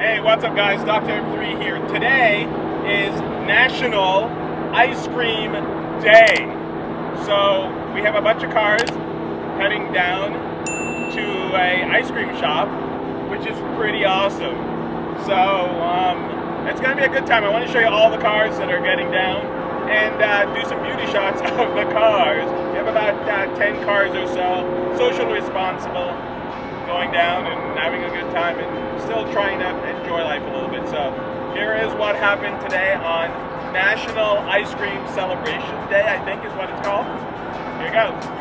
Hey, what's up guys? Dr. M3 here. Today is National Ice Cream Day. So we have a bunch of cars heading down to a ice cream shop, which is pretty awesome. So it's going to be a good time. I want to show you all the cars that are getting down and do some beauty shots of the cars. We have about 10 cars or so, socially responsible, going down and having a good time and still trying to enjoy life a little bit. So here is what happened today on National Ice Cream Celebration Day, I think is what it's called. Here it goes.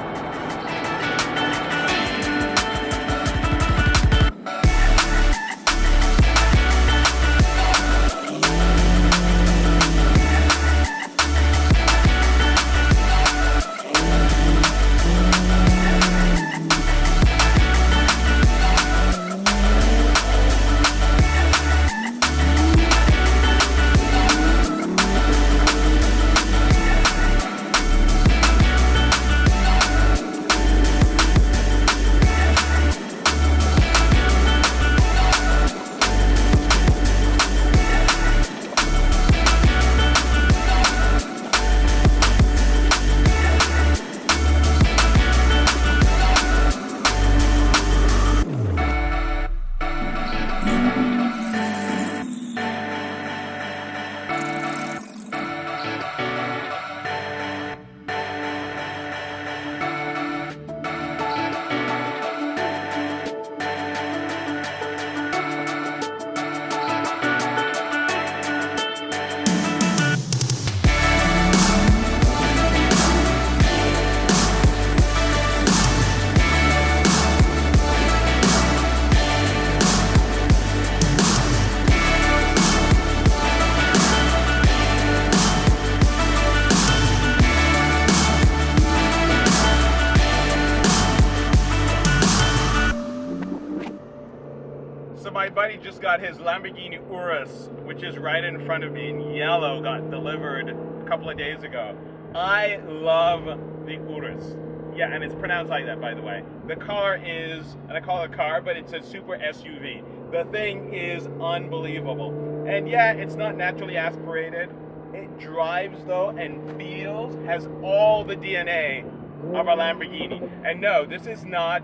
So my buddy just got his Lamborghini Urus, which is right in front of me in yellow, got delivered a couple of days ago. I love the Urus. Yeah, and it's pronounced like that, by the way. The car is, and I call it a car, but it's a super SUV. The thing is unbelievable. And yeah, it's not naturally aspirated. It drives though and feels, has all the DNA of a Lamborghini. And no, this is not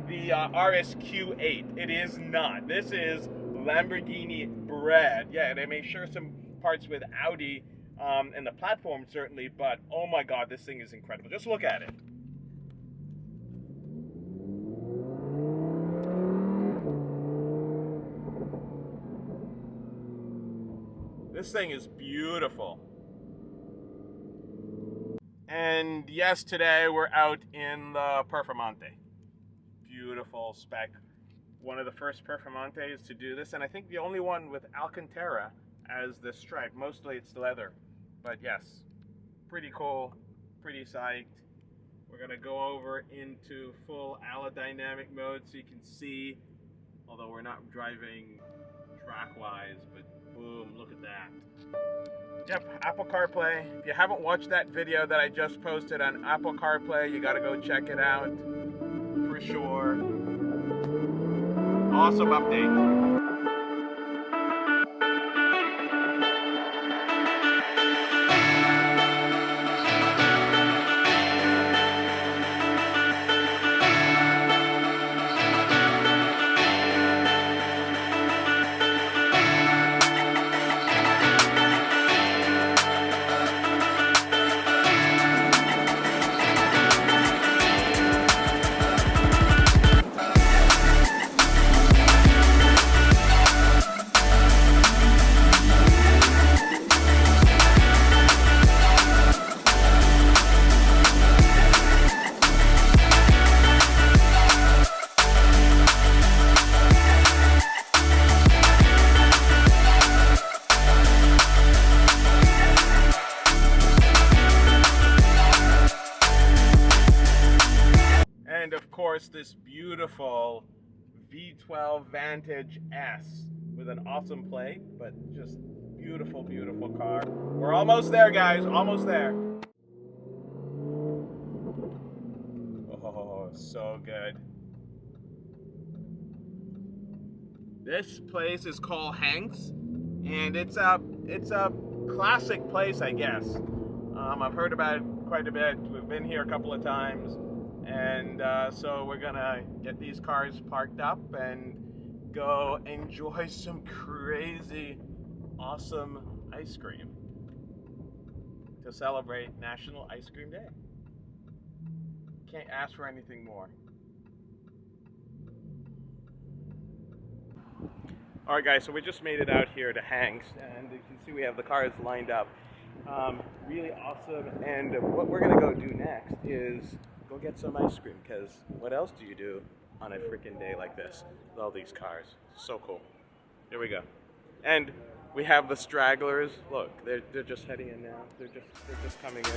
the RSQ8. It is not. This is Lamborghini bred. Yeah, they may share some parts with Audi and the platform certainly, but oh my god, this thing is incredible. Just look at it. This thing is beautiful. And yes, today we're out in the Performante. Beautiful spec. One of the first Performantes to do this, and I think the only one with Alcantara as the stripe. Mostly it's leather, but yes, pretty cool, pretty psyched. We're gonna go over into full aerodynamic mode so you can see, although we're not driving track-wise, but boom, look at that. Yep, Apple CarPlay. If you haven't watched that video that I just posted on Apple CarPlay, you gotta go check it out. For sure. Awesome update. And of course, this beautiful V12 Vantage S with an awesome plate, but just beautiful, beautiful car. We're almost there, guys, almost there. Oh, so good. This place is called Hank's, and it's a classic place, I guess. I've heard about it quite a bit. We've been here a couple of times, and so we're gonna get these cars parked up and go enjoy some crazy, awesome ice cream to celebrate National Ice Cream Day. Can't ask for anything more. Alright guys, so we just made it out here to Hank's, and you can see we have the cars lined up. Really awesome, and what we're gonna go do next is go get some ice cream, because what else do you do on a freaking day like this with all these cars? So cool. Here we go. And we have the stragglers. Look, they're just heading in now. They're just coming in.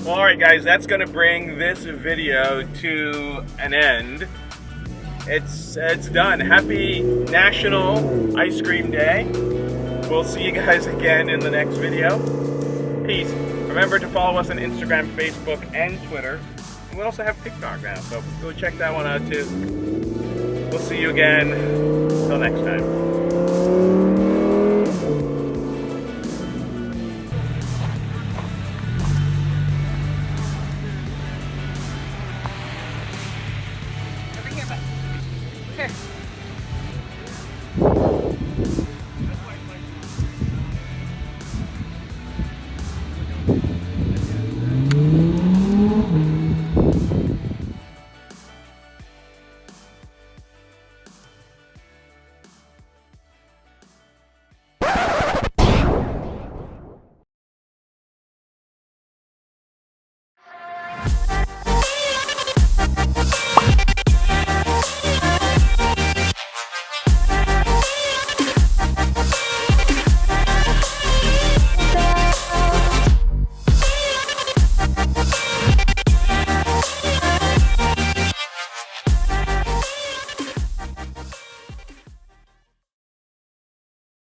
Alright guys, that's going to bring this video to an end. It's done. Happy National Ice Cream Day. We'll see you guys again in the next video. Peace. Remember to follow us on Instagram, Facebook, and Twitter. And we also have TikTok now, so go check that one out too. We'll see you again. Till next time.